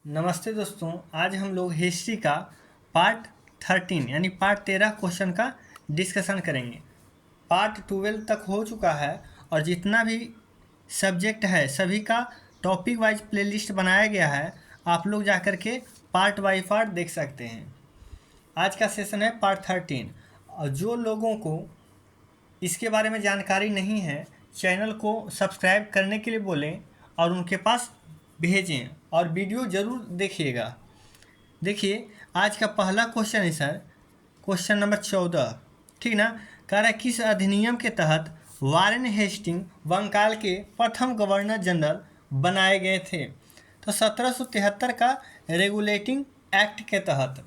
नमस्ते दोस्तों। आज हम लोग हिस्ट्री का पार्ट 13 यानी पार्ट 13 क्वेश्चन का डिस्कशन करेंगे। पार्ट 12 तक हो चुका है और जितना भी सब्जेक्ट है सभी का टॉपिक वाइज प्लेलिस्ट बनाया गया है। आप लोग जाकर के पार्ट बाई पार्ट देख सकते हैं। आज का सेशन है पार्ट 13 और जो लोगों को इसके बारे में जानकारी नहीं है चैनल को सब्सक्राइब करने के लिए बोलें और उनके पास भेजें और वीडियो ज़रूर देखिएगा। देखिए आज का पहला क्वेश्चन है सर, क्वेश्चन नंबर 14, ठीक ना। कह रहा है किस अधिनियम के तहत वारेन हेस्टिंग बंगाल के प्रथम गवर्नर जनरल बनाए गए थे। तो 1773 का रेगुलेटिंग एक्ट के तहत।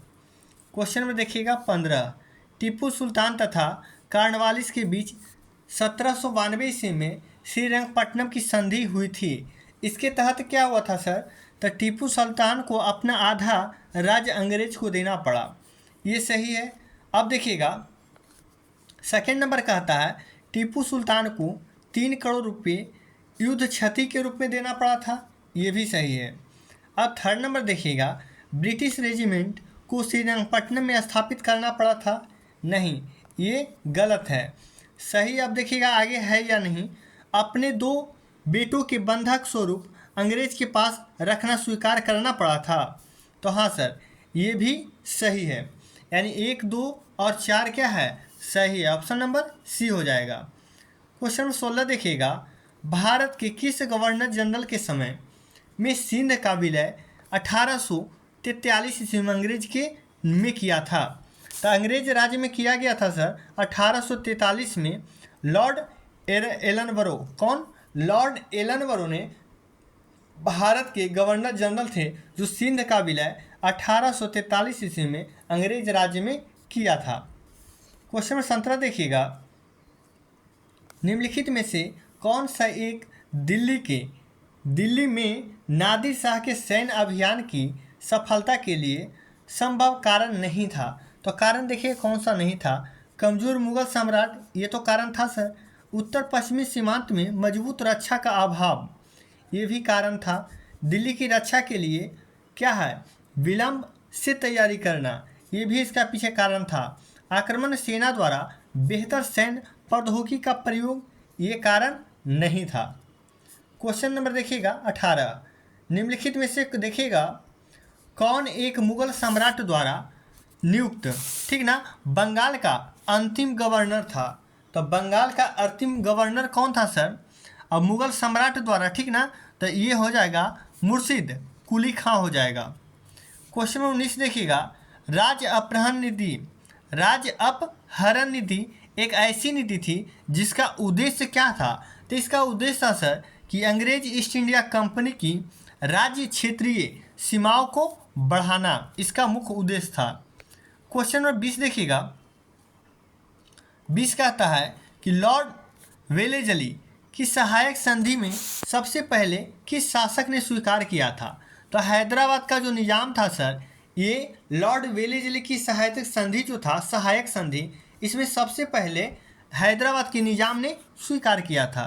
क्वेश्चन में देखिएगा 15, टीपू सुल्तान तथा कार्नवालिस के बीच 1792 ईस्वी में श्रीरंगपट्टनम की संधि हुई थी। इसके तहत क्या हुआ था सर? तो टीपू सुल्तान को अपना आधा राज्य अंग्रेज को देना पड़ा। ये सही है। अब देखिएगा सेकेंड नंबर कहता है टीपू सुल्तान को 3 करोड़ रुपये युद्ध क्षति के रूप में देना पड़ा था। ये भी सही है। अब थर्ड नंबर देखिएगा ब्रिटिश रेजिमेंट को श्रीरंगपट्टनम में स्थापित करना पड़ा था। नहीं, ये गलत है। सही अब देखिएगा आगे है या नहीं। अपने 2 बेटों के बंधक स्वरूप अंग्रेज के पास रखना स्वीकार करना पड़ा था। तो हाँ सर, ये भी सही है। यानी 1, 2 और 4 क्या है? सही है। ऑप्शन नंबर सी हो जाएगा। क्वेश्चन नंबर 16 देखिएगा भारत के किस गवर्नर जनरल के समय में सिंध का विलय 1843 ईस्वी में अंग्रेज के में किया था? तो अंग्रेज राज्य में किया गया था सर 1843 में। Lord Ellenborough. कौन? लॉर्ड एलनबरो ने भारत के गवर्नर जनरल थे जो सिंध का विलय 1843 ईस्वी में अंग्रेज राज्य में किया था। क्वेश्चन नंबर 17 देखिएगा निम्नलिखित में से कौन सा एक दिल्ली में नादिर शाह के सैन्य अभियान की सफलता के लिए संभव कारण नहीं था? तो कारण देखिए कौन सा नहीं था। कमजोर मुगल सम्राट, ये तो कारण था सर। उत्तर पश्चिमी सीमांत में मजबूत रक्षा का अभाव, ये भी कारण था। दिल्ली की रक्षा के लिए क्या है? विलंब से तैयारी करना, ये भी इसका पीछे कारण था। आक्रमण सेना द्वारा बेहतर सैन्य प्रौद्योगिकी का प्रयोग, ये कारण नहीं था। क्वेश्चन नंबर देखिएगा 18, निम्नलिखित में से देखिएगा कौन एक मुगल सम्राट द्वारा नियुक्त, ठीक ना, बंगाल का अंतिम गवर्नर था? तो बंगाल का अंतिम गवर्नर कौन था सर? अब मुगल सम्राट द्वारा, ठीक ना, तो ये हो जाएगा मुर्शिद कुली खां हो जाएगा। क्वेश्चन नंबर 19 देखिएगा राज्य अपहरण निधि एक ऐसी नीति थी जिसका उद्देश्य क्या था? तो इसका उद्देश्य था सर कि अंग्रेज ईस्ट इंडिया कंपनी की राज्य क्षेत्रीय सीमाओं को बढ़ाना, इसका मुख्य उद्देश्य था। क्वेश्चन नंबर 20 देखिएगा 20 कहता है कि लॉर्ड वेलेजली की सहायक संधि में सबसे पहले किस शासक ने स्वीकार किया था? तो हैदराबाद का जो निजाम था सर, ये लॉर्ड वेलेजली की सहायक संधि जो था, सहायक संधि, इसमें सबसे पहले हैदराबाद के निजाम ने स्वीकार किया था।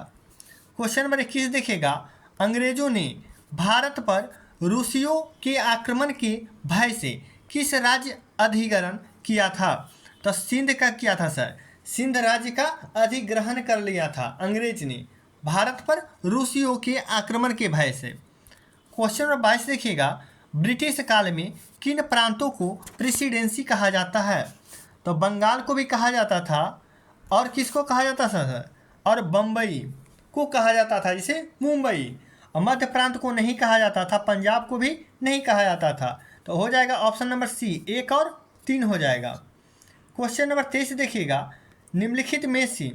क्वेश्चन नंबर 21 देखेगा अंग्रेजों ने भारत पर रूसियों के आक्रमण के भय से किस राज्य अधिग्रहण किया था? तो सिंध का किया था सर। सिंध राज्य का अधिग्रहण कर लिया था अंग्रेज ने भारत पर रूसियों के आक्रमण के भय से। क्वेश्चन नंबर 22 देखिएगा ब्रिटिश काल में किन प्रांतों को प्रेसिडेंसी कहा जाता है? तो बंगाल को भी कहा जाता था और किसको कहा जाता था सर? और बम्बई को कहा जाता था, जैसे मुंबई। और मध्य प्रांत को नहीं कहा जाता था, पंजाब को भी नहीं कहा जाता था। तो हो जाएगा ऑप्शन नंबर सी, 1 और 3 हो जाएगा। क्वेश्चन नंबर 23 देखिएगा निम्नलिखित में से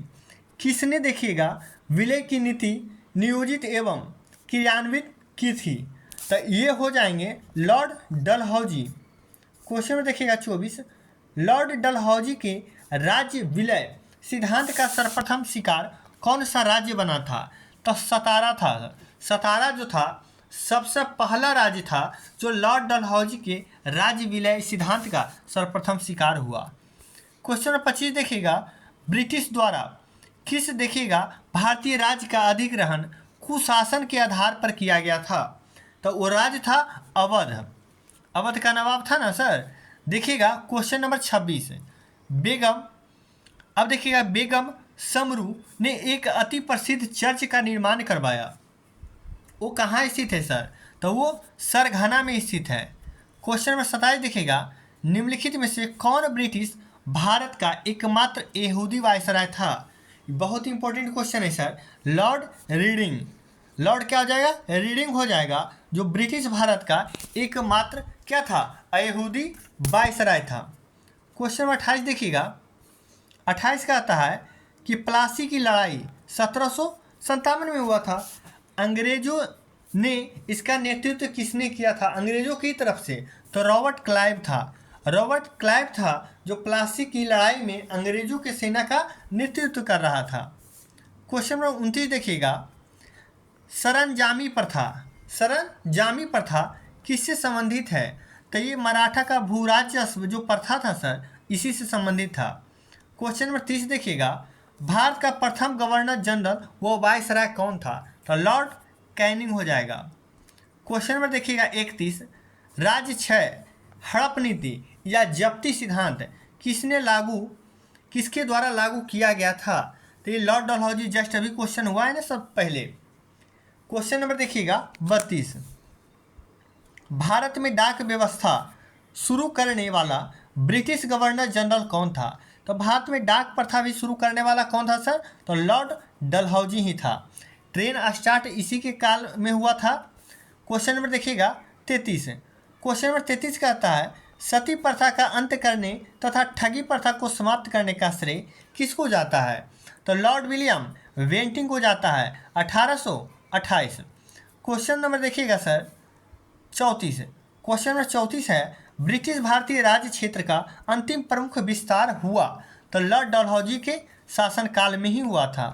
किसने देखिएगा विलय की नीति नियोजित एवं क्रियान्वित की थी? तो ये हो जाएंगे लॉर्ड डलहौजी। क्वेश्चन में देखिएगा 24, लॉर्ड डलहौजी के राज्य विलय सिद्धांत का सर्वप्रथम शिकार कौन सा राज्य बना था? तो सतारा था। सतारा जो था सबसे पहला राज्य था जो लॉर्ड डलहौजी के राज्य विलय सिद्धांत का सर्वप्रथम शिकार हुआ। क्वेश्चन नंबर 25 देखिएगा ब्रिटिश द्वारा किस देखिएगा भारतीय राज्य का अधिग्रहण कुशासन के आधार पर किया गया था? तो वो राज्य था अवध। अवध का नवाब था ना सर। देखिएगा क्वेश्चन नंबर 26, बेगम। अब देखिएगा बेगम समरू ने एक अति प्रसिद्ध चर्च का निर्माण करवाया। वो कहाँ स्थित है सर? तो वो सरघाना में स्थित है। क्वेश्चन नंबर 27 देखिएगा, निम्नलिखित में से कौन ब्रिटिश भारत का एकमात्र यहूदी वायसराय था? बहुत इंपॉर्टेंट क्वेश्चन है सर। Lord reading. लॉर्ड क्या हो जाएगा? रीडिंग हो जाएगा, जो ब्रिटिश भारत का एकमात्र क्या था? अयहूदी वायसराय था। क्वेश्चन नंबर 28 देखिएगा, 28 का आता है कि प्लासी की लड़ाई 1757 में हुआ था। अंग्रेजों ने इसका नेतृत्व किसने किया था अंग्रेजों की तरफ से? तो रॉबर्ट क्लाइव था। रॉबर्ट क्लाइव था जो प्लासी की लड़ाई में अंग्रेजों के सेना का नेतृत्व कर रहा था। क्वेश्चन नंबर 29 देखिएगा, सरंजामी प्रथा। सरंजामी प्रथा किससे संबंधित है? तो ये मराठा का भूराजस्व जो प्रथा था सर, इसी से संबंधित था। क्वेश्चन नंबर 30 देखिएगा, भारत का प्रथम गवर्नर जनरल वो वायसराय कौन था? तो लॉर्ड कैनिंग हो जाएगा। क्वेश्चन नंबर देखिएगा 31, राज्य 6 हड़प नीति या जब्ती सिद्धांत किसके द्वारा लागू किया गया था? तो ये लॉर्ड डलहौजी। जस्ट अभी क्वेश्चन हुआ है ना सब पहले। क्वेश्चन नंबर देखिएगा 32, भारत में डाक व्यवस्था शुरू करने वाला ब्रिटिश गवर्नर जनरल कौन था? तो भारत में डाक प्रथा भी शुरू करने वाला कौन था सर? तो लॉर्ड डलहौजी ही था। ट्रेन स्टार्ट इसी के काल में हुआ था। क्वेश्चन नंबर देखिएगा 33। क्वेश्चन नंबर 33 कहता है, सती प्रथा का अंत करने तथा ठगी प्रथा को समाप्त करने का श्रेय किसको जाता है? तो लॉर्ड विलियम वेंटिंग को जाता है 1828। क्वेश्चन नंबर देखिएगा सर 34। क्वेश्चन नंबर 34 है, ब्रिटिश भारतीय राज्य क्षेत्र का अंतिम प्रमुख विस्तार हुआ? तो लॉर्ड डलहौजी के शासनकाल में ही हुआ था।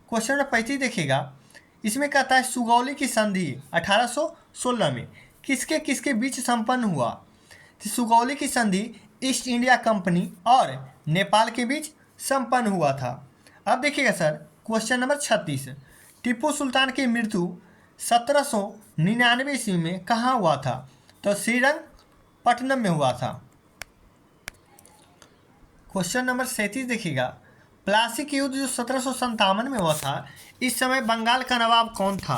क्वेश्चन नंबर 35 देखिएगा, इसमें कहता है सुगौली की संधि 1816 में किसके किसके बीच संपन्न हुआ? तो सुगौली की संधि ईस्ट इंडिया कंपनी और नेपाल के बीच संपन्न हुआ था। अब देखिएगा sir question number 36, Tipu Sultan की मृत्यु 1799 ईस्वी में कहाँ हुआ था? तो श्रीरंगपट्टनम में हुआ था। क्वेश्चन नंबर 37 देखिएगा, प्लासी के युद्ध जो 1757 में हुआ था, इस समय बंगाल का नवाब कौन था?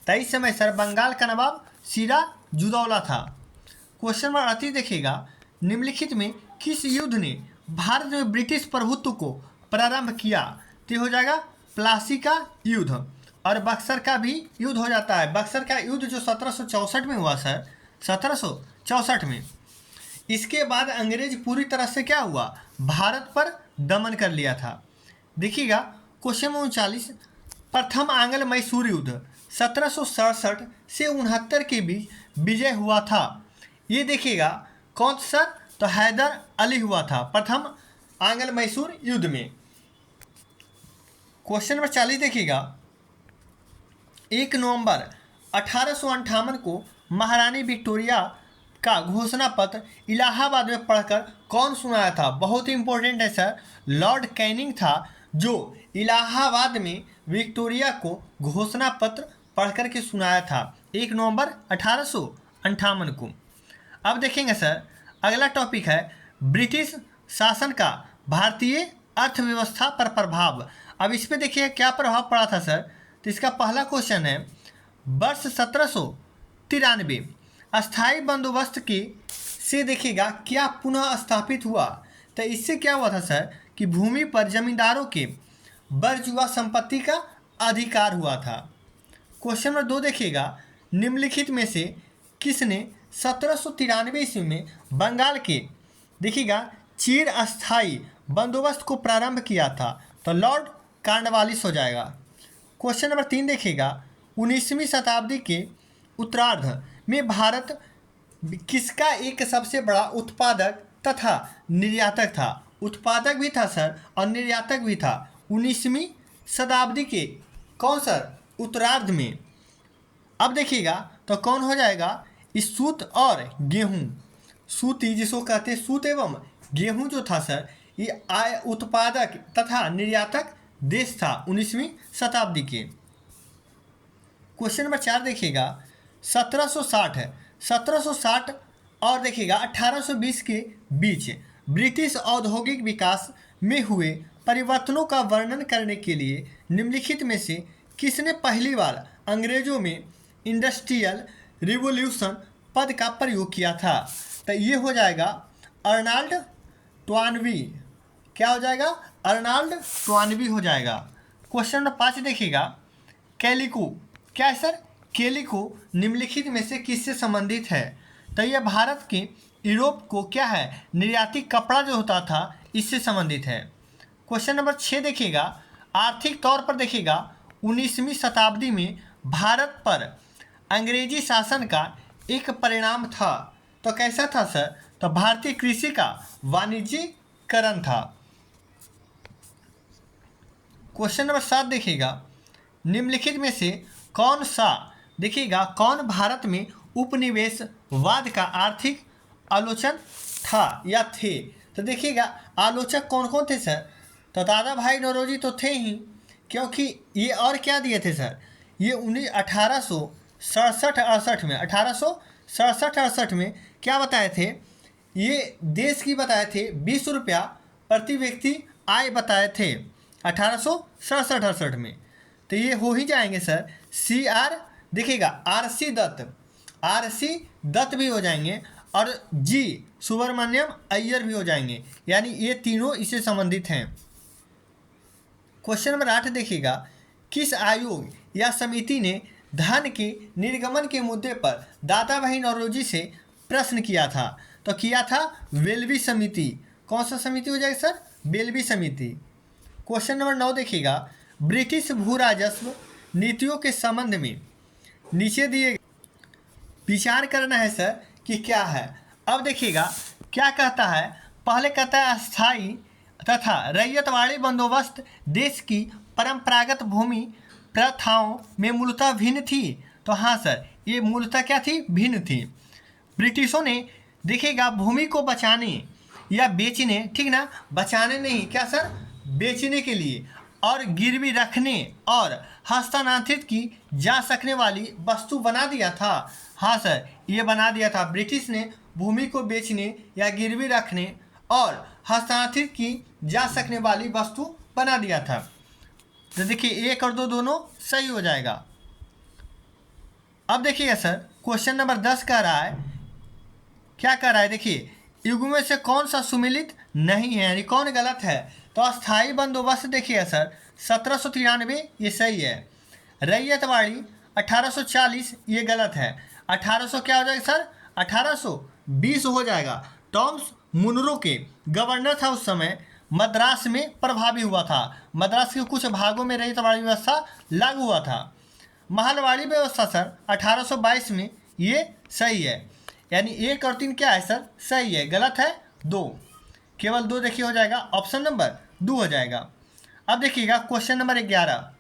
तो इस समय सर बंगाल का नवाब सिराजुद्दौला था। क्वेश्चन नंबर 38 देखिएगा, निम्नलिखित में किस युद्ध ने भारत में ब्रिटिश प्रभुत्व को प्रारंभ किया? तो हो जाएगा प्लासी का युद्ध। और बक्सर का भी युद्ध हो जाता है। बक्सर का युद्ध जो 1764 में हुआ सर, 1764 में। इसके बाद अंग्रेज पूरी तरह से क्या हुआ? भारत पर दमन कर लिया था। देखिएगा क्वेश्चन 39, प्रथम आंग्ल मैसूर युद्ध 1767 से 69 के बीच विजय हुआ था। ये देखिएगा कौन सर? तो हैदर अली हुआ था प्रथम आंग्ल मैसूर युद्ध में। क्वेश्चन नंबर 40 देखिएगा, 1 नवंबर 1858 को महारानी विक्टोरिया का घोषणा पत्र इलाहाबाद में पढ़कर कौन सुनाया था? बहुत ही इंपॉर्टेंट है सर। लॉर्ड कैनिंग था जो इलाहाबाद में विक्टोरिया को घोषणा पत्र पढ़कर के सुनाया था 1 नवंबर 1858 को। अब देखेंगे सर अगला टॉपिक है ब्रिटिश शासन का भारतीय अर्थव्यवस्था पर प्रभाव। अब इस पर देखिए क्या प्रभाव पड़ा था सर। तो इसका पहला क्वेश्चन है, वर्ष 1793 अस्थाई बंदोबस्त के से देखिएगा क्या पुनः स्थापित हुआ? तो इससे क्या हुआ था सर कि भूमि पर जमींदारों के बर्जुआ संपत्ति का अधिकार हुआ था। क्वेश्चन नंबर 2 देखिएगा, निम्नलिखित में से किसने 1793 ईस्वी में बंगाल के देखिएगा चिर अस्थाई बंदोबस्त को प्रारंभ किया था? तो लॉर्ड कॉर्नवालिस हो जाएगा। क्वेश्चन नंबर 3 देखिएगा, 19वीं शताब्दी के उत्तरार्ध में भारत किसका एक सबसे बड़ा उत्पादक तथा निर्यातक था? उत्पादक भी था सर और निर्यातक भी था 19वीं शताब्दी के कौन सर? उत्तरार्ध में। अब देखिएगा तो कौन हो जाएगा? इस सूत और गेहूं, सूती जिसको कहते हैं सूत एवं गेहूं जो था सर, ये उत्पादक तथा निर्यातक देश था 19वीं शताब्दी के। क्वेश्चन नंबर 4 देखिएगा, 1760 है, 1760 और देखिएगा 1820 के बीच ब्रिटिश औद्योगिक विकास में हुए परिवर्तनों का वर्णन करने के लिए निम्नलिखित में से किसने पहली बार अंग्रेजों में इंडस्ट्रियल रिवॉल्यूशन पद का प्रयोग किया था? तो ये हो जाएगा अर्नाल्ड टॉयनबी। क्या हो जाएगा? अर्नाल्ड टॉयनबी हो जाएगा। क्वेश्चन नंबर 5 देखिएगा, कैलिको क्या है सर? कैलिको निम्नलिखित में से किससे संबंधित है? तो यह भारत के यूरोप को क्या है, निर्यातित कपड़ा जो होता था इससे संबंधित है। क्वेश्चन नंबर 6 देखिएगा, आर्थिक तौर पर देखिएगा 19वीं शताब्दी में भारत पर अंग्रेजी शासन का एक परिणाम था। तो कैसा था सर? तो भारतीय कृषि का वाणिज्यीकरण था। क्वेश्चन नंबर 7 देखिएगा, निम्नलिखित में से कौन सा देखिएगा कौन भारत में उपनिवेशवाद का आर्थिक आलोचक था या थे? तो देखिएगा आलोचक कौन कौन थे सर? तो दादा भाई नौरोजी तो थे ही, क्योंकि ये और क्या दिए थे सर? ये 1867-68 में क्या बताए थे? ये देश की बताए थे 20 रुपया प्रति व्यक्ति आय बताए थे 1867-68 में। तो ये हो ही जाएंगे सर। CR देखिएगा RC दत्त भी हो जाएंगे और G सुब्रमण्यम अय्यर भी हो जाएंगे, यानी ये तीनों इससे संबंधित हैं। क्वेश्चन नंबर 8 देखिएगा, किस आयोग या समिति ने धन के निर्गमन के मुद्दे पर दादा भाई नौरोजी से प्रश्न किया था? तो किया था वेल्बी समिति। कौन सा समिति हो जाएगा सर? वेल्बी समिति। क्वेश्चन नंबर 9 देखिएगा, ब्रिटिश भू राजस्व नीतियों के संबंध में नीचे दिए विचार करना है सर कि क्या है। अब देखिएगा क्या कहता है, पहले कहता है अस्थाई तथा रैयतवाड़ी बंदोबस्त देश की परंपरागत भूमि प्रथाओं में मूलतः भिन्न थी। तो हाँ सर, ये मूलतः क्या थी? भिन्न थी। ब्रिटिशों ने देखिएगा भूमि को बचाने या बेचने, ठीक ना, बचाने नहीं, क्या सर? बेचने के लिए और गिरवी रखने और हस्तांतरित की जा सकने वाली वस्तु बना दिया था। हाँ सर, ये बना दिया था। ब्रिटिश ने भूमि को बेचने या गिरवी रखने और हस्तांतरित की जा सकने वाली वस्तु बना दिया था। तो देखिए 1 और 2 दोनों सही हो जाएगा। अब देखिएगा सर, क्वेश्चन नंबर 10 कह रहा है, क्या कह रहा है? देखिए युगों में से कौन सा सुमेलित नहीं है, यानी कौन गलत है? तो अस्थाई बंदोबस्त देखिए सर 1793 ये सही है। रैयतवाड़ी 1840 ये गलत है। 1800 क्या हो जाएगा सर? 1820 हो जाएगा। टॉमस मुनरो के गवर्नर था उस समय, मद्रास में प्रभावी हुआ था। मद्रास के कुछ भागों में रैयतवाड़ी व्यवस्था लागू हुआ था। महलवाड़ी व्यवस्था सर 1822 में ये सही है, यानी 1 और 3 क्या है सर? सही है। गलत है 2, केवल 2 देखिए हो जाएगा, ऑप्शन नंबर 2 हो जाएगा। अब देखिएगा क्वेश्चन नंबर 11।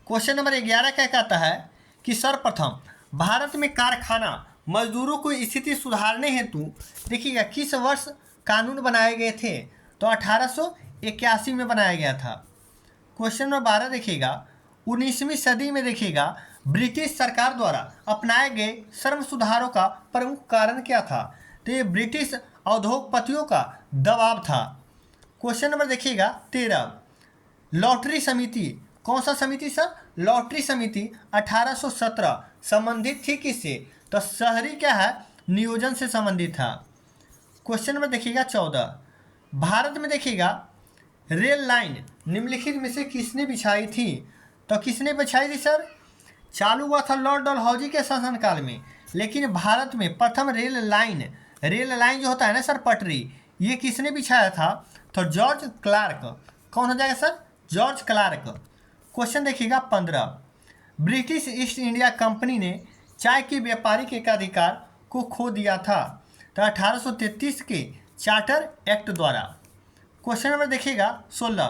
क्वेश्चन नंबर 11 क्या कहता है कि सर्वप्रथम भारत में कारखाना मजदूरों को स्थिति सुधारने हेतु देखिएगा किस वर्ष कानून बनाए गए थे? तो 1881 में बनाया गया था। क्वेश्चन नंबर 12 देखिएगा, 19वीं सदी में देखिएगा ब्रिटिश सरकार द्वारा अपनाए गए श्रम सुधारों का प्रमुख कारण क्या था? तो ये ब्रिटिश उद्योगपतियों का दबाव था। क्वेश्चन नंबर देखिएगा 13, लॉटरी समिति, कौन सा समिति सर? लॉटरी समिति 1817 संबंधित थी किससे? तो शहरी क्या है, नियोजन से संबंधित था। क्वेश्चन नंबर देखिएगा 14, भारत में देखिएगा रेल लाइन निम्नलिखित में से किसने बिछाई थी? तो किसने बिछाई थी सर? चालू हुआ था लॉर्ड डलहौजी के शासनकाल में, लेकिन भारत में प्रथम रेल लाइन जो होता है ना सर, पटरी, ये किसने बिछाया था? तो जॉर्ज क्लार्क। कौन हो जाएगा सर? George Clark. क्वेश्चन देखिएगा 15, ब्रिटिश ईस्ट इंडिया कंपनी ने चाय के व्यापारिक एकाधिकार को खो दिया था। तो 1833 के चार्टर एक्ट द्वारा। क्वेश्चन नंबर देखिएगा 16।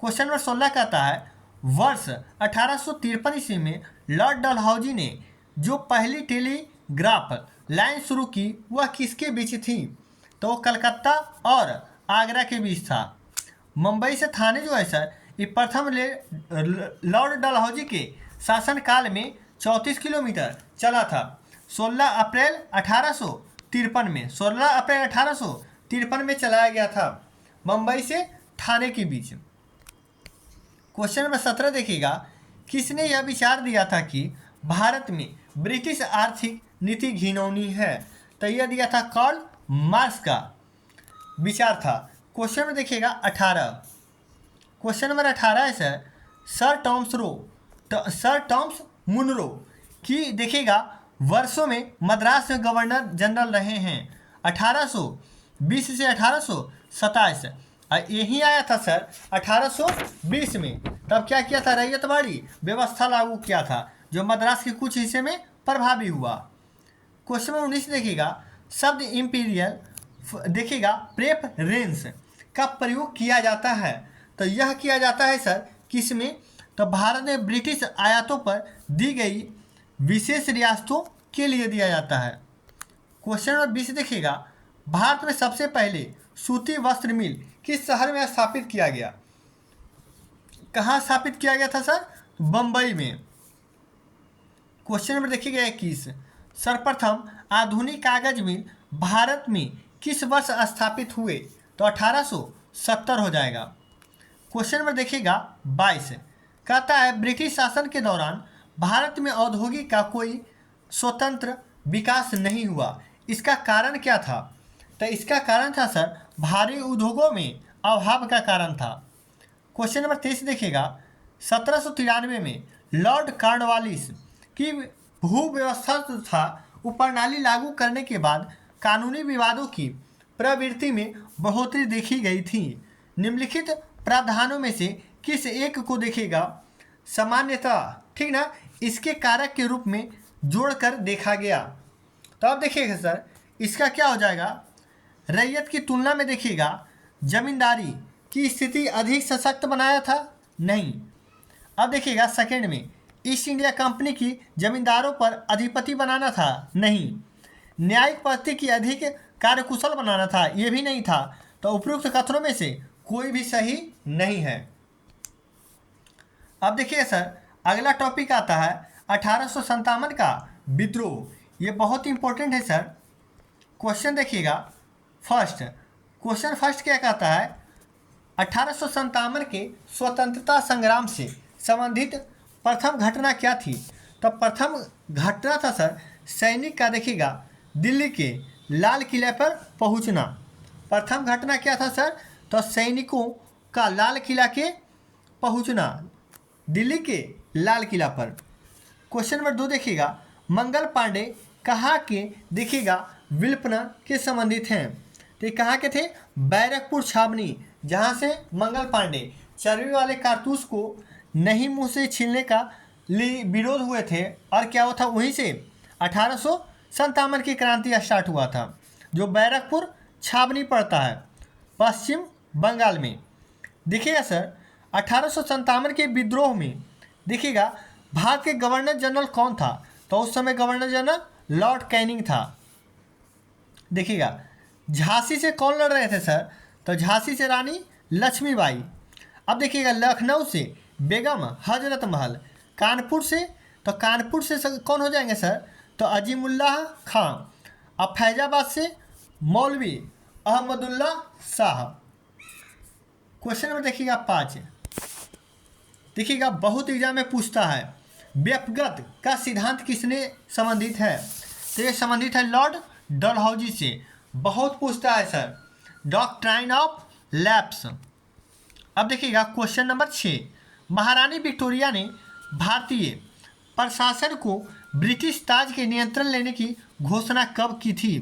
क्वेश्चन नंबर 16 कहता है, वर्ष 1853 ईस्वी में लॉर्ड डलहौजी ने जो पहली टेलीग्राफ लाइन शुरू की वह किसके बीच थी? तो कलकत्ता और आगरा के बीच था। मुंबई से थाने जो है सर, ये प्रथम लॉर्ड डलहौजी के शासनकाल में 34 किलोमीटर चला था। 16 अप्रैल 1853 में 16 अप्रैल 1853 में चलाया गया था मुंबई से ठाणे के बीच। क्वेश्चन नंबर 17 देखिएगा, किसने यह विचार दिया था कि भारत में ब्रिटिश आर्थिक नीति घिनौनी है? तो यह दिया था कार्ल मार्क्स का विचार था। क्वेश्चन में देखिएगा 18, क्वेश्चन नंबर 18 है सर टॉमस मुनरो की देखिएगा वर्षों में मद्रास में गवर्नर जनरल रहे हैं 1820 से 1827। यही आया था सर 1820 में। तब क्या किया था, रैयतवाड़ी व्यवस्था लागू किया था जो मद्रास के कुछ हिस्से में प्रभावी हुआ। क्वेश्चन नंबर 19 देखिएगा, शब्द इंपीरियल देखिएगा प्रेफरेंस का प्रयोग किया जाता है। तो यह किया जाता है सर किस में, तो भारत में ब्रिटिश आयातों पर दी गई विशेष रियासतों के लिए दिया जाता है। क्वेश्चन नंबर 20 देखिएगा, भारत में सबसे पहले सूती वस्त्र मिल किस शहर में स्थापित किया गया? कहाँ स्थापित किया गया था सर? बम्बई में। क्वेश्चन नंबर देखिएगा 21, सर्वप्रथम आधुनिक कागज मिल भारत में किस वर्ष स्थापित हुए? तो 1870 हो जाएगा। क्वेश्चन नंबर देखिएगा 22, कहता है ब्रिटिश शासन के दौरान भारत में औद्योगिक का कोई स्वतंत्र विकास नहीं हुआ, इसका कारण क्या था? तो इसका कारण था सर भारी उद्योगों में अभाव का कारण था। क्वेश्चन नंबर 23 देखिएगा, 1793 में लॉर्ड कॉर्नवालिस की भू व्यवस्था तथा उपप्रणाली लागू करने के बाद कानूनी विवादों की प्रवृत्ति में बढ़ोतरी देखी गई थी। निम्नलिखित प्रावधानों में से किस एक को देखिएगा सामान्यतः, ठीक ना, इसके कारक के रूप में जोड़कर देखा गया? तो अब देखिएगा सर इसका क्या हो जाएगा, रैयत की तुलना में देखिएगा जमींदारी की स्थिति अधिक सशक्त बनाया था? नहीं। अब देखिएगा सेकंड में ईस्ट इंडिया कंपनी की जमींदारों पर अधिपति बनाना था? नहीं। न्यायिक पद्धति की अधिक कार्यकुशल बनाना था? ये भी नहीं था। तो उपयुक्त कथनों में से कोई भी सही नहीं है। अब देखिए सर अगला टॉपिक आता है 1857 का विद्रोह। ये बहुत इंपॉर्टेंट है सर। क्वेश्चन देखिएगा फर्स्ट क्या कहता है, 1857 के स्वतंत्रता संग्राम से संबंधित प्रथम घटना क्या थी? तो प्रथम घटना था सर सैनिक का देखिएगा दिल्ली के लाल किले पर पहुंचना। प्रथम घटना क्या था सर? तो सैनिकों का लाल किला के पहुंचना, दिल्ली के लाल किला पर। क्वेश्चन नंबर 2 देखिएगा, मंगल पांडे कहाँ के देखिएगा विल्पना के संबंधित हैं? तो ये कहाँ के थे? बैरकपुर छावनी, जहाँ से मंगल पांडे चर्बी वाले कारतूस को नहीं मुंह से छीलने का विरोध हुए थे। और क्या हुआ था, वहीं से 1857 की क्रांति स्टार्ट हुआ था, जो बैरकपुर छावनी पड़ता है पश्चिम बंगाल में। देखिएगा सर 1857 के विद्रोह में देखिएगा भारत के गवर्नर जनरल कौन था? तो उस समय गवर्नर जनरल लॉर्ड कैनिंग था। देखिएगा झांसी से कौन लड़ रहे थे सर? तो झांसी से रानी लक्ष्मीबाई। अब देखिएगा लखनऊ से बेगम हजरत महल, कानपुर से, तो कानपुर से कौन हो जाएंगे सर? तो अजीमुल्लाह खां। अब फैजाबाद से मौलवी अहमदुल्ला शाह। क्वेश्चन नंबर देखिएगा 5, देखिएगा बहुत एग्जाम में पूछता है व्यक्तिगत का सिद्धांत किसने संबंधित है? तो ये संबंधित है लॉर्ड डलहौजी से। बहुत पूछता है सर डॉक्ट्राइन ऑफ लैप्स। अब देखिएगा क्वेश्चन नंबर 6, महारानी विक्टोरिया ने भारतीय प्रशासन को ब्रिटिश ताज के नियंत्रण लेने की घोषणा कब की थी?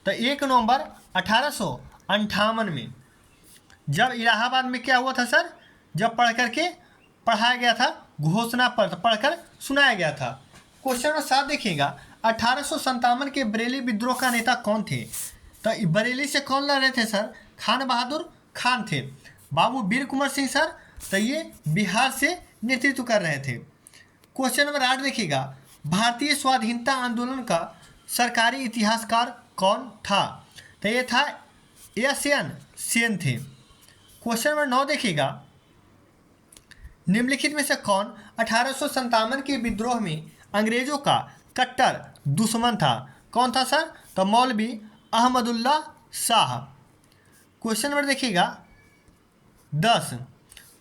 तो 1 नवंबर 1858 में, जब इलाहाबाद में क्या हुआ था सर? जब पढ़ाया गया था, घोषणा पढ़कर सुनाया गया था। क्वेश्चन नंबर 7 देखिएगा, 1857 के बरेली विद्रोह का नेता कौन थे? तो बरेली से कौन लड़ रहे थे सर? खान बहादुर खान थे। बाबू वीर कुंवर सिंह सर, तो ये बिहार से नेतृत्व कर रहे थे। क्वेश्चन नंबर 8 देखिएगा, भारतीय स्वाधीनता आंदोलन का सरकारी इतिहासकार कौन था? तो ये था एस.एन. सेन थे। क्वेश्चन नंबर 9 देखिएगा, निम्नलिखित में से कौन 1857 के विद्रोह में अंग्रेजों का कट्टर दुश्मन था। कौन था सर? तो मौलवी अहमदुल्ला शाह। क्वेश्चन नंबर देखिएगा 10।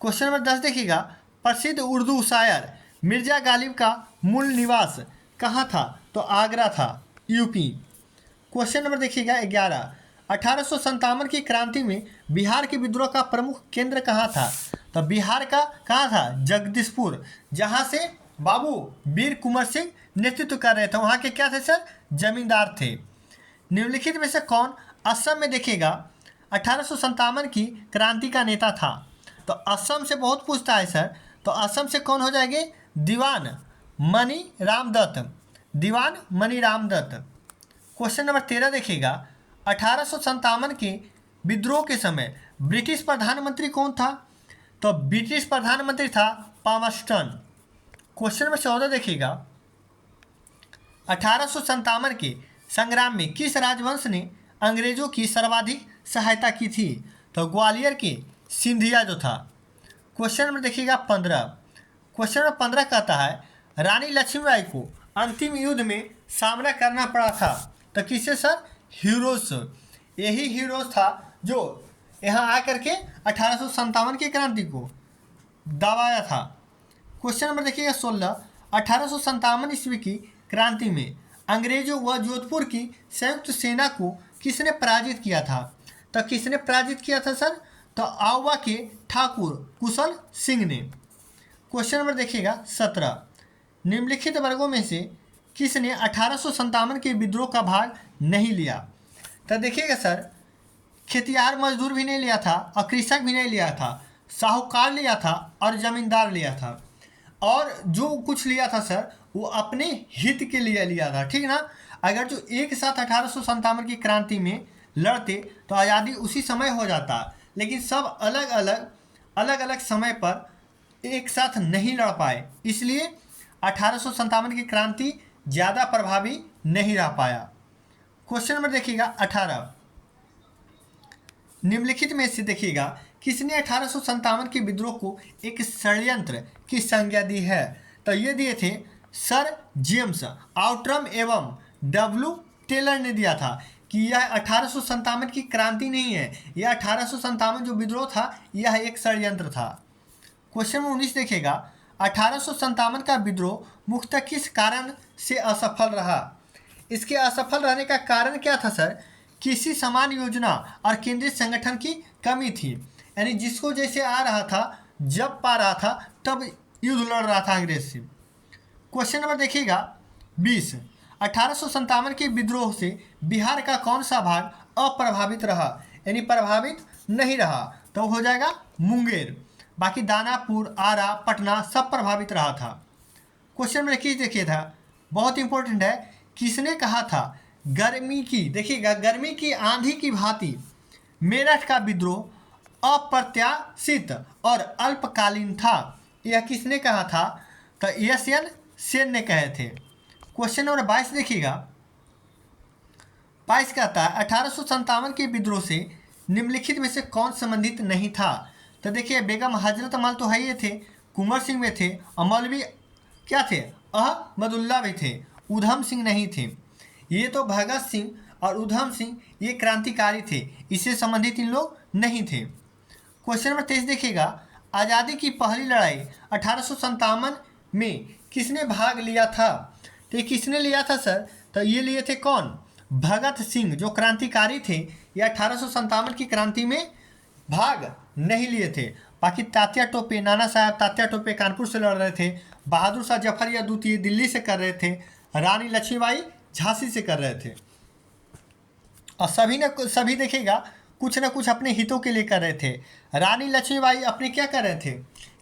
क्वेश्चन नंबर 10 देखिएगा, प्रसिद्ध उर्दू शायर मिर्जा गालिब का मूल निवास कहाँ था? तो आगरा था, यूपी। क्वेश्चन नंबर देखिएगा 11, 1857 की क्रांति में बिहार के विद्रोह का प्रमुख केंद्र कहाँ था? तो बिहार का कहाँ था? जगदीशपुर, जहाँ से बाबू वीर कुंवर सिंह नेतृत्व कर रहे थे। वहाँ के क्या थे सर? जमींदार थे। निम्नलिखित में से कौन असम में देखिएगा 1857 की क्रांति का नेता था? तो असम से बहुत पूछता है सर, तो असम से कौन हो जाएंगे? दीवान मनी राम दत्त, दीवान मनी राम दत्त। क्वेश्चन नंबर 13 देखिएगा, 1857 के विद्रोह के समय ब्रिटिश प्रधानमंत्री कौन था? तो ब्रिटिश प्रधानमंत्री था पामस्टन। क्वेश्चन नंबर 14 देखिएगा, 1857 के संग्राम में किस राजवंश ने अंग्रेजों की सर्वाधिक सहायता की थी? तो ग्वालियर के सिंधिया जो था। क्वेश्चन नंबर देखिएगा 15। क्वेश्चन नंबर 15 कहता है, रानी लक्ष्मीबाई को अंतिम युद्ध में सामना करना पड़ा था। तो किससे सर? हीरोज। यही हीरोज था जो यहाँ आकर के 1857 की क्रांति को दबाया था। क्वेश्चन नंबर देखिएगा 16, 1857 ईस्वी की क्रांति में अंग्रेजों व जोधपुर की संयुक्त सेना को किसने पराजित किया था? तो किसने पराजित किया था सर? तो आवा के ठाकुर कुशल सिंह ने। क्वेश्चन नंबर देखिएगा 17, निम्नलिखित वर्गों में से किसने 1857 के विद्रोह का भाग नहीं लिया? तो देखिएगा सर, खेतिहार मजदूर भी नहीं लिया था और कृषक भी नहीं लिया था, साहूकार लिया था और जमींदार लिया था। और जो कुछ लिया था सर वो अपने हित के लिए लिया था, ठीक ना। अगर जो एक साथ 1857 की क्रांति में लड़ते तो आज़ादी उसी समय हो जाता, लेकिन सब अलग अलग समय पर एक साथ नहीं लड़ पाए, इसलिए 1857 की क्रांति ज़्यादा प्रभावी नहीं रह पाया। क्वेश्चन नंबर देखिएगा 18, निम्नलिखित में से देखिएगा किसने 1857 के विद्रोह को एक षड्यंत्र की संज्ञा दी है? तो ये दिए थे सर जेम्स आउट्रम एवं डब्ल्यू टेलर ने दिया था कि यह 1857 की क्रांति नहीं है, यह 1857 जो विद्रोह था यह एक षड्यंत्र था। क्वेश्चन नंबर 19 देखिएगा, 1857 का विद्रोह मुख्यतः किस कारण से असफल रहा? इसके असफल रहने का कारण क्या था सर? किसी समान योजना और केंद्रीय संगठन की कमी थी, यानी जिसको जैसे आ रहा था जब पा रहा था तब युद्ध लड़ रहा था अंग्रेज से। क्वेश्चन नंबर देखिएगा 20, 1857 के विद्रोह से बिहार का कौन सा भाग अप्रभावित रहा, यानी प्रभावित नहीं रहा? तो हो जाएगा मुंगेर, बाकी दानापुर, आरा, पटना सब प्रभावित रहा था। क्वेश्चन नंबर 21 देखिए था, बहुत इंपॉर्टेंट है, किसने कहा था गर्मी की, देखिएगा गर्मी की आंधी की भांति मेरठ का विद्रोह अप्रत्याशित और अल्पकालीन था? यह किसने कहा था? तो एस.एन. सेन ने कहे थे। क्वेश्चन नंबर 22 देखिएगा, 22 कहता है 1857 के विद्रोह से निम्नलिखित में से कौन संबंधित नहीं था? तो देखिए बेगम हजरत महल तो है ही थे, कुंवर सिंह में थे और मौलवी क्या थे? अहमदुल्ला भी थे, उधम सिंह नहीं थे। ये तो भगत सिंह और उधम सिंह ये क्रांतिकारी थे, इससे संबंधित इन लोग नहीं थे। क्वेश्चन नंबर 23 देखिएगा, आज़ादी की पहली लड़ाई 1857 में किसने भाग लिया था? तो ये किसने लिया था सर? तो ये लिए थे कौन? भगत सिंह जो क्रांतिकारी थे, ये 1857 की क्रांति में भाग नहीं लिए थे। बाकी तात्या टोपे, नाना साहब तात्या टोपे कानपुर से लड़ रहे थे, बहादुर शाह जफर या द्वितीय दिल्ली से कर रहे थे, रानी लक्ष्मीबाई झांसी से कर रहे थे। और सभी देखिएगा कुछ न कुछ अपने हितों के लिए कर रहे थे। रानी लक्ष्मीबाई अपने क्या कर रहे थे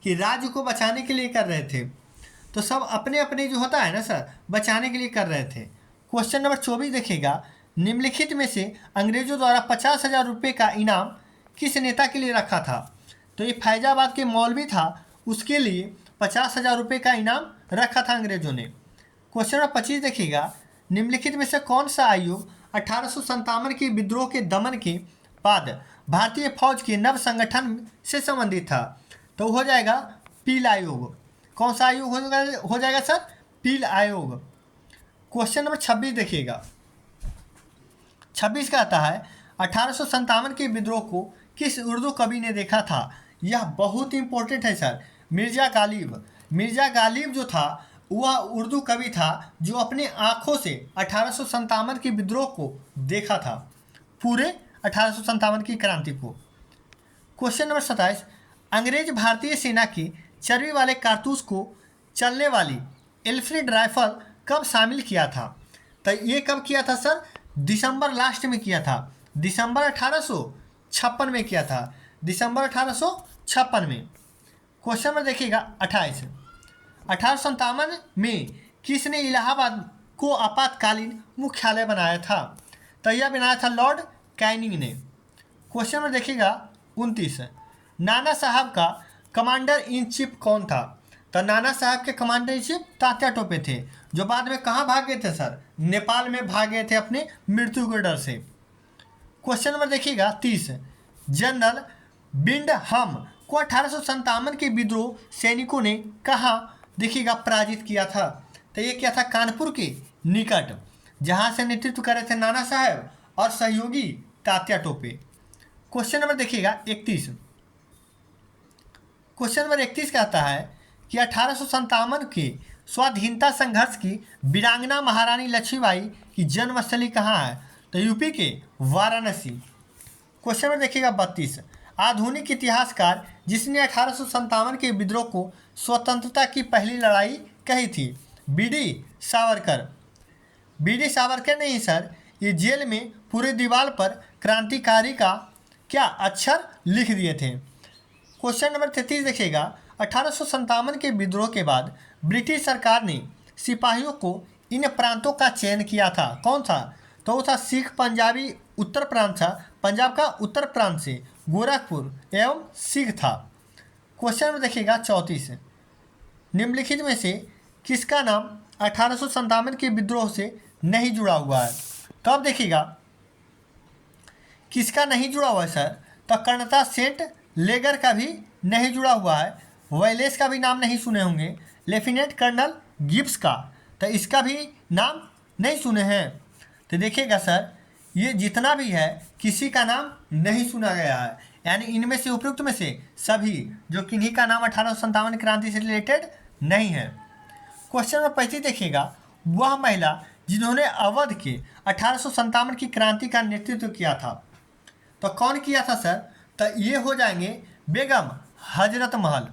कि राज्य को बचाने के लिए कर रहे थे, तो सब अपने अपने जो होता है ना सर बचाने के लिए कर रहे थे। क्वेश्चन नंबर 24 देखिएगा, निम्नलिखित में से अंग्रेजों द्वारा 50,000 रुपये का इनाम किस नेता के लिए रखा था? तो ये फैजाबाद के मौलवी था, उसके लिए 50,000 रुपये का इनाम रखा था अंग्रेजों ने। क्वेश्चन नंबर 25 देखिएगा, निम्नलिखित में से कौन सा आयोग 1857 के विद्रोह के दमन के बाद भारतीय फौज के नव संगठन से संबंधित था? तो हो जाएगा पील आयोग। कौन सा आयोग हो जाएगा सर? पील आयोग। क्वेश्चन नंबर 26 देखिएगा। 26 कहता है 1857 के विद्रोह को किस उर्दू कवि ने देखा था। यह बहुत इंपॉर्टेंट है सर। मिर्जा गालिब। मिर्जा गालिब जो था वह उर्दू कवि था जो अपने आँखों से 1857 के विद्रोह को देखा था, पूरे 1857 की क्रांति को। क्वेश्चन नंबर 27, अंग्रेज भारतीय सेना की चर्बी वाले कारतूस को चलने वाली एल्फ्रेड राइफल कब शामिल किया था। तो ये कब किया था सर, दिसंबर लास्ट में किया था, दिसंबर 1856 में किया था, दिसंबर 1856 में। क्वेश्चन नंबर देखिएगा 28, 1857 में किसने इलाहाबाद को आपातकालीन मुख्यालय बनाया था। तो यह बनाया था लॉर्ड कैनिंग ने। क्वेश्चन नंबर देखिएगा 29, नाना साहब का कमांडर इन चीफ कौन था। तो नाना साहब के commander in chief Tatya Tope थे, जो बाद में कहाँ भाग गए थे सर, नेपाल में भाग गए थे अपने मृत्यु के डर से। क्वेश्चन नंबर देखिएगा 30, जनरल बिंडहम को 1857 के विद्रोह सैनिकों ने कहाँ देखिएगा पराजित किया था। तो ये क्या था, कानपुर के निकट, जहाँ से नेतृत्व कर रहे थे नाना साहब और सहयोगी तात्या टोपे। क्वेश्चन नंबर देखिएगा 31, क्वेश्चन नंबर 31 कहता है कि 1857 के स्वाधीनता संघर्ष की वीरांगना महारानी लक्ष्मीबाई की जन्मस्थली कहाँ है। तो यूपी के वाराणसी। क्वेश्चन नंबर देखिएगा 32, आधुनिक इतिहासकार जिसने 1857 के विद्रोह को स्वतंत्रता की पहली लड़ाई कही थी। बीडी सावरकर। बीडी सावरकर नहीं सर, ये जेल में पूरे दीवार पर क्रांतिकारी का क्या अक्षर लिख दिए थे। क्वेश्चन नंबर 33 देखिएगा, 1857 के विद्रोह के बाद ब्रिटिश सरकार ने सिपाहियों को इन प्रांतों का चयन किया था। कौन था, तो वो था सिख पंजाबी उत्तर प्रांत था, पंजाब का उत्तर प्रांत से गोरखपुर एवं सिख था। क्वेश्चन में देखिएगा 34, निम्नलिखित में से किसका नाम 1857 के विद्रोह से नहीं जुड़ा हुआ है। तो अब देखिएगा किसका नहीं जुड़ा हुआ है सर, तो कर्णता सेंट लेगर का भी नहीं जुड़ा हुआ है, वैलेस का भी नाम नहीं सुने होंगे, लेफ्टिनेंट कर्नल गिब्स का, तो इसका भी नाम नहीं सुने हैं। तो देखिएगा सर, ये जितना भी है किसी का नाम नहीं सुना गया है, यानी इनमें से उपयुक्त में से सभी जो किन्हीं का नाम 1857 क्रांति से रिलेटेड नहीं है। क्वेश्चन नंबर 35 देखिएगा, वह महिला जिन्होंने अवध के 1857 की क्रांति का नेतृत्व किया था, तो कौन किया था सर, तो ये हो जाएंगे बेगम हजरत महल।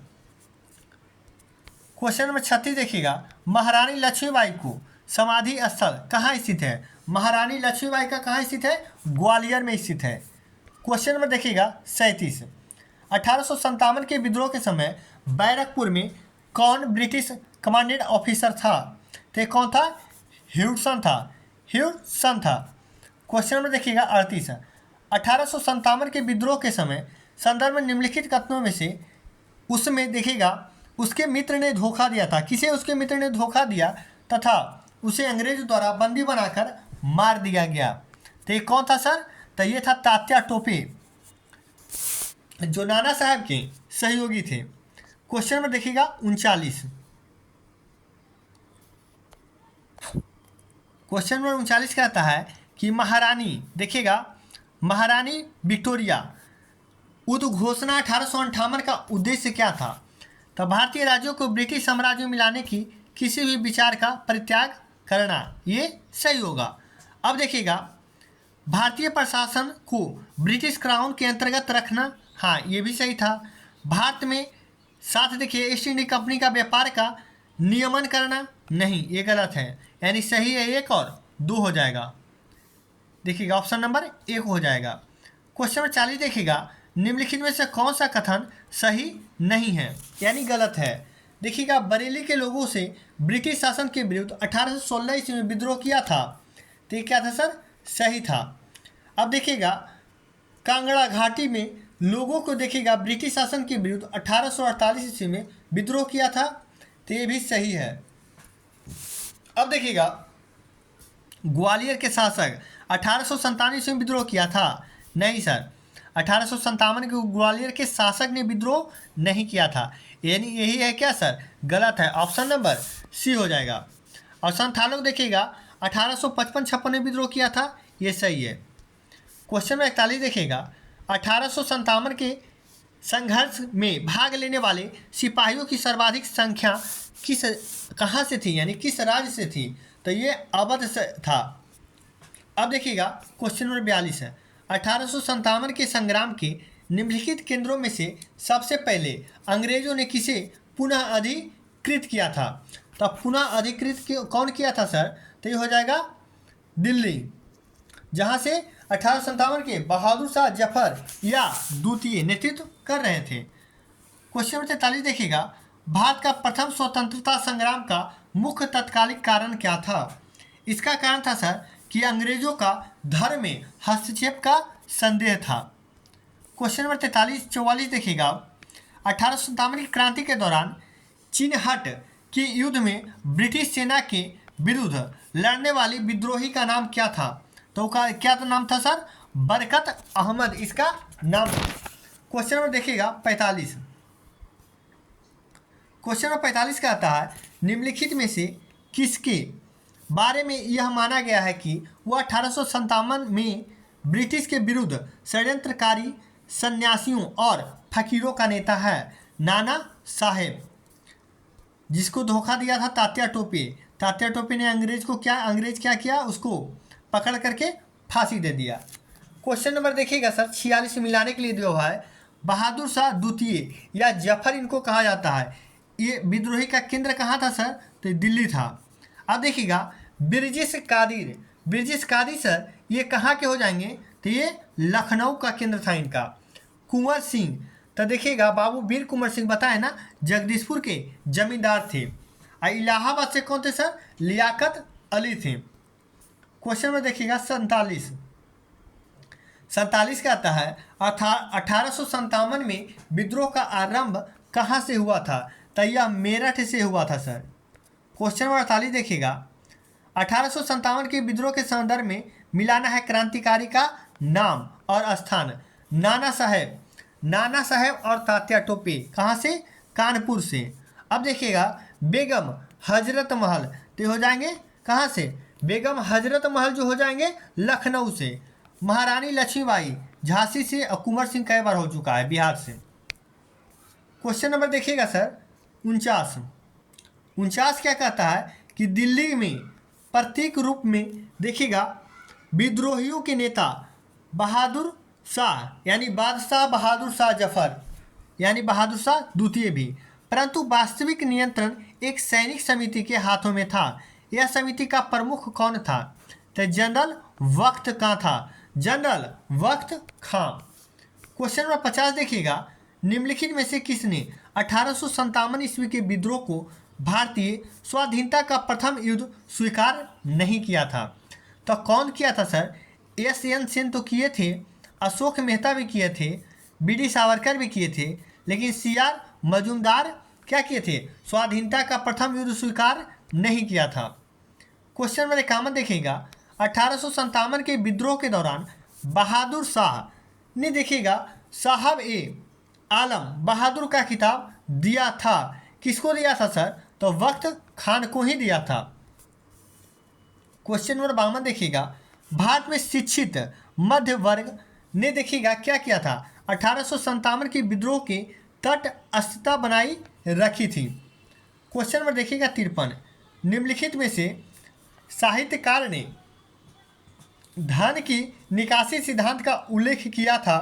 क्वेश्चन नंबर 36 देखिएगा, महारानी लक्ष्मीबाई को समाधि स्थल कहाँ स्थित है। महारानी लक्ष्मीबाई का कहाँ स्थित है, ग्वालियर में स्थित है। क्वेश्चन नंबर देखिएगा 37, 1857 के विद्रोह के समय बैरकपुर में कौन ब्रिटिश कमांडेड ऑफिसर था। तो कौन था, ह्यूडसन था, ह्यूडसन था। क्वेश्चन नंबर देखिएगा 38, 1857 के विद्रोह के समय संदर्भ में निम्नलिखित कथनों में से उसमें देखिएगा उसके मित्र ने धोखा दिया था। किसे उसके मित्र ने धोखा दिया तथा उसे अंग्रेज द्वारा बंदी बनाकर मार दिया गया। तो ये कौन था सर, तो ये था तात्या टोपे, जो नाना साहब के सहयोगी थे। क्वेश्चन नंबर देखिएगा 39, क्वेश्चन नंबर 39 कहता है कि महारानी देखिएगा, महारानी विक्टोरिया उद्घोषणा 1858 का उद्देश्य क्या था। तो भारतीय राज्यों को ब्रिटिश साम्राज्य में मिलाने की किसी भी विचार का परित्याग करना, ये सही होगा। अब देखिएगा, भारतीय प्रशासन को ब्रिटिश क्राउन के अंतर्गत रखना, हाँ ये भी सही था। भारत में साथ देखिए ईस्ट इंडिया कंपनी का व्यापार का नियमन करना, नहीं ये गलत है, यानी सही है 1 और 2 हो जाएगा। देखिएगा ऑप्शन नंबर 1 हो जाएगा। क्वेश्चन नंबर 40 देखिएगा, निम्नलिखित में से कौन सा कथन सही नहीं है, यानी गलत है। देखिएगा, बरेली के लोगों से ब्रिटिश शासन के विरुद्ध 1816 ईस्वी में विद्रोह किया था। तो ये क्या था सर, सही था। अब देखिएगा, कांगड़ा घाटी में लोगों को देखिएगा ब्रिटिश शासन के विरुद्ध 1848 ईस्वी में विद्रोह किया था। तो ये भी सही है। अब देखिएगा, ग्वालियर के शासक 1857 ईस्वी में विद्रोह किया था, नहीं सर, 1857 के ग्वालियर के शासक ने विद्रोह नहीं किया था, यानी यही है क्या सर, गलत है। ऑप्शन नंबर सी हो जाएगा। और संथालों को देखिएगा 1855-56 में विद्रोह किया था, ये सही है। क्वेश्चन नंबर 41 देखिएगा 1857 के संघर्ष में भाग लेने वाले सिपाहियों की सर्वाधिक संख्या कहाँ से थी, यानी किस राज्य से थी, तो ये अवध से था। अब देखिएगा क्वेश्चन नंबर 42 है 1857 के संग्राम के निम्नलिखित केंद्रों में से सबसे पहले अंग्रेजों ने किसे पुनः अधिकृत किया था। तो पुनः अधिकृत कौन किया था सर, तो ये हो जाएगा दिल्ली, जहाँ से 1857 के बहादुर शाह जफर या द्वितीय नेतृत्व कर रहे थे। क्वेश्चन नंबर 43 देखिएगा भारत का प्रथम स्वतंत्रता संग्राम का मुख्य तत्कालिक कारण क्या था। इसका कारण था सर कि अंग्रेजों का धर्म में हस्तक्षेप का संदेह था। क्वेश्चन नंबर 44 देखिएगा 1857 की क्रांति के दौरान चिनहट के युद्ध में ब्रिटिश सेना के विरुद्ध लड़ने वाली विद्रोही का नाम क्या था, तो क्या तो नाम था सर, बरकत अहमद इसका नाम। क्वेश्चन नंबर देखिएगा 45, क्वेश्चन नंबर 45 कहता है निम्नलिखित में से किसके बारे में यह माना गया है कि वह 1857 में ब्रिटिश के विरुद्ध षड्यंत्रकारी सन्यासियों और फकीरों का नेता है। नाना साहेब, जिसको धोखा दिया था तात्या टोपे। तात्या टोपे ने अंग्रेज क्या किया, उसको पकड़ करके फांसी दे दिया। क्वेश्चन नंबर देखिएगा सर 46 मिलाने के लिए दिया हुआ है बहादुर शाह द्वितीय या जफर इनको कहा जाता है। ये विद्रोही का केंद्र कहाँ था सर, तो दिल्ली था। अब देखिएगा ब्रिजेश कादिर सर ये कहाँ के हो जाएंगे, तो ये लखनऊ का केंद्र था इनका। कुंवर सिंह, तो देखिएगा बाबू वीर कुंवर सिंह बताए ना, जगदीशपुर के जमींदार थे। और इलाहाबाद से कौन थे सर, लियाकत अली थे। क्वेश्चन में देखिएगा 47 का आता है 1857 में विद्रोह का आरंभ कहाँ से हुआ था, तो यह मेरठ से हुआ था सर। क्वेश्चन नंबर 48 देखिएगा 1857 के विद्रोह के संदर्भ में मिलाना है क्रांतिकारी का नाम और स्थान। नाना साहेब और तात्या टोपे कहाँ से, कानपुर से। अब देखिएगा बेगम हजरत महल, तो हो जाएंगे कहाँ से, बेगम हजरत महल जो हो जाएंगे लखनऊ से। महारानी लक्ष्मीबाई झांसी से, और कुंवर सिंह कई बार हो चुका है बिहार से। क्वेश्चन नंबर देखिएगा सर 49 क्या कहता है कि दिल्ली में प्रतीक रूप में देखिएगा विद्रोहियों के नेता बहादुर शाह यानी बादशाह बहादुर शाह जफर यानी बहादुर शाह द्वितीय भी, परंतु वास्तविक नियंत्रण एक सैनिक समिति के हाथों में था। यह समिति का प्रमुख कौन था, तो जनरल वक्त खां। क्वेश्चन नंबर 50 देखिएगा निम्नलिखित में से किसने 1857 ईस्वी के विद्रोह को भारतीय स्वाधीनता का प्रथम युद्ध स्वीकार नहीं किया था। तो कौन किया था सर, एस.एन. सेन तो किए थे, अशोक मेहता भी किए थे, बी.डी. सावरकर भी किए थे, लेकिन सी.आर. मजूमदार क्या किए थे, स्वाधीनता का प्रथम युद्ध स्वीकार नहीं किया था। क्वेश्चन नंबर 51 देखिएगा 1857 के विद्रोह के दौरान बहादुर शाह ने देखिएगा साहब ए आलम बहादुर का खिताब दिया था। किसको दिया था सर, तो वक्त खान को ही दिया था। क्वेश्चन नंबर 52 देखिएगा भारत में शिक्षित मध्य वर्ग ने देखिएगा क्या किया था, 1857 के विद्रोह के तटस्थता बनाई रखी थी। क्वेश्चन नंबर देखिएगा 53 निम्नलिखित में से साहित्यकार ने धन की निकासी सिद्धांत का उल्लेख किया था,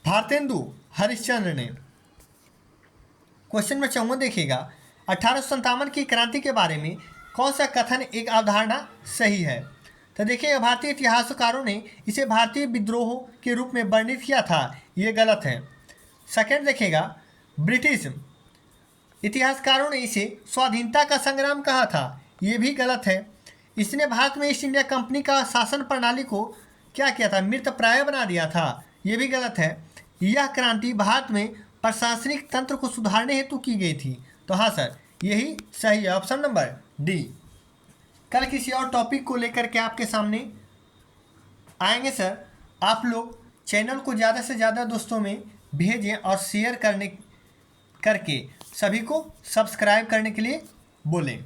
भारतेंदु हरिश्चंद्र ने। क्वेश्चन नंबर 54 देखिएगा 1857 की क्रांति के बारे में कौन सा कथन एक अवधारणा सही है, तो देखिए भारतीय इतिहासकारों ने इसे भारतीय विद्रोह के रूप में वर्णित किया था, ये गलत है। सेकंड देखिएगा ब्रिटिश इतिहासकारों ने इसे स्वाधीनता का संग्राम कहा था, ये भी गलत है। इसने भारत में ईस्ट इंडिया कंपनी का शासन प्रणाली को क्या किया था, मृतप्राय बना दिया था, ये भी गलत है। यह क्रांति भारत में प्रशासनिक तंत्र को सुधारने हेतु की गई थी, तो हाँ सर यही सही है, ऑप्शन नंबर डी। कल किसी और टॉपिक को लेकर के आपके सामने आएंगे सर। आप लोग चैनल को ज़्यादा से ज़्यादा दोस्तों में भेजें और शेयर करके सभी को सब्सक्राइब करने के लिए बोलें।